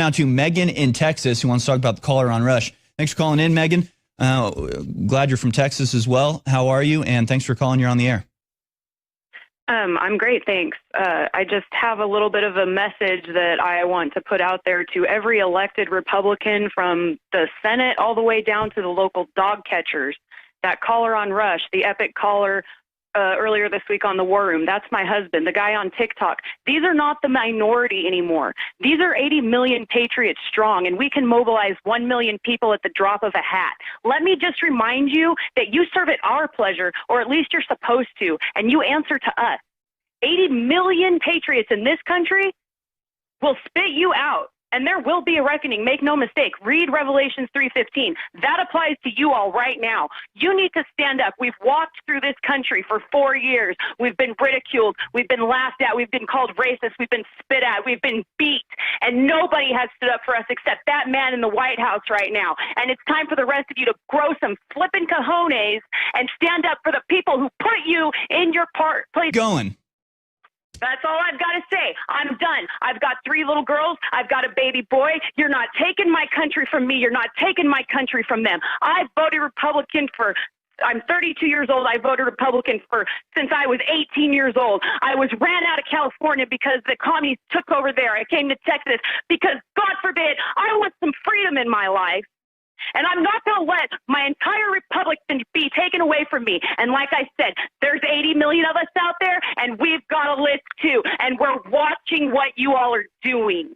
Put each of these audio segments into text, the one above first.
going out to Megan in Texas, who wants to talk about the caller on Rush. Thanks for calling in, Megan. Glad you're from Texas as well. How are you? And thanks for calling. You're on the air. I'm great, thanks. I just have a little bit of a message that I want to put out there to every elected Republican from the Senate all the way down to the local dog catchers. That caller on Rush, the epic caller earlier this week on the War Room, that's my husband, the guy on TikTok. These are not the minority anymore. These are 80 million patriots strong, and we can mobilize 1 million people at the drop of a hat. Let me just remind you that you serve at our pleasure, or at least you're supposed to, and you answer to us. 80 million patriots in this country will spit you out, and there will be a reckoning. Make no mistake. Read Revelations 3:15. That applies to you all right now. You need to stand up. We've walked through this country for 4 years. We've been ridiculed. We've been laughed at. We've been called racist. We've been spit at. We've been beat. And nobody has stood up for us except that man in the White House right now. And it's time for the rest of you to grow some flippin' cojones and stand up for the people who put you in your place. Going. That's all I've got to say. I'm done. I've got 3 little girls. I've got a baby boy. You're not taking my country from me. You're not taking my country from them. I voted Republican I'm 32 years old. I voted Republican since I was 18 years old. I ran out of California because the commies took over there. I came to Texas because, God forbid, I want some freedom in my life. And I'm not going to let my entire republic be taken away from me. And like I said, there's 80 million of us out there, and we've got a list too. And we're watching what you all are doing.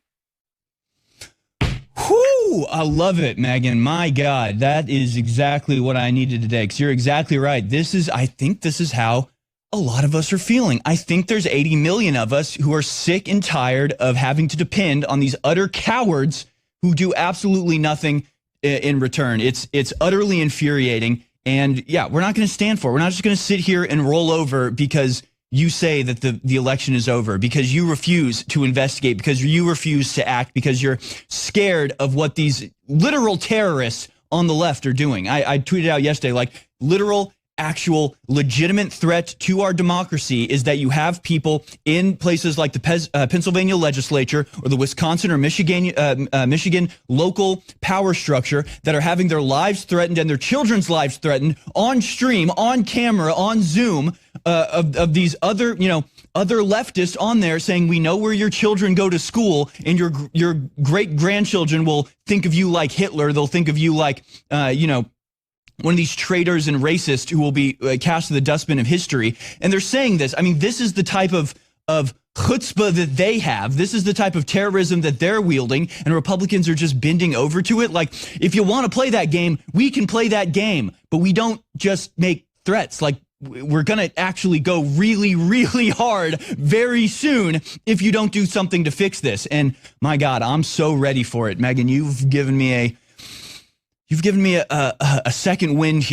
Whew, I love it, Megan. My God, that is exactly what I needed today. Because you're exactly right. I think this is how a lot of us are feeling. I think there's 80 million of us who are sick and tired of having to depend on these utter cowards who do absolutely nothing in return. It's utterly infuriating. And yeah, we're not going to stand for it. We're not just going to sit here and roll over because you say that the election is over, because you refuse to investigate, because you refuse to act, because you're scared of what these literal terrorists on the left are doing. I tweeted out yesterday, like, literal, actual, legitimate threat to our democracy is that you have people in places like the Pennsylvania legislature or the Wisconsin or Michigan local power structure that are having their lives threatened and their children's lives threatened on stream, on camera, on Zoom, of these other leftists on there saying, we know where your children go to school, and your great grandchildren will think of you like Hitler. They'll think of you like, one of these traitors and racists who will be cast to the dustbin of history. And they're saying this. I mean, this is the type of chutzpah that they have. This is the type of terrorism that they're wielding, and Republicans are just bending over to it. Like, if you want to play that game, we can play that game, but we don't just make threats. Like, we're going to actually go really, really hard very soon if you don't do something to fix this. And my God, I'm so ready for it. Megan, you've given me a second wind here.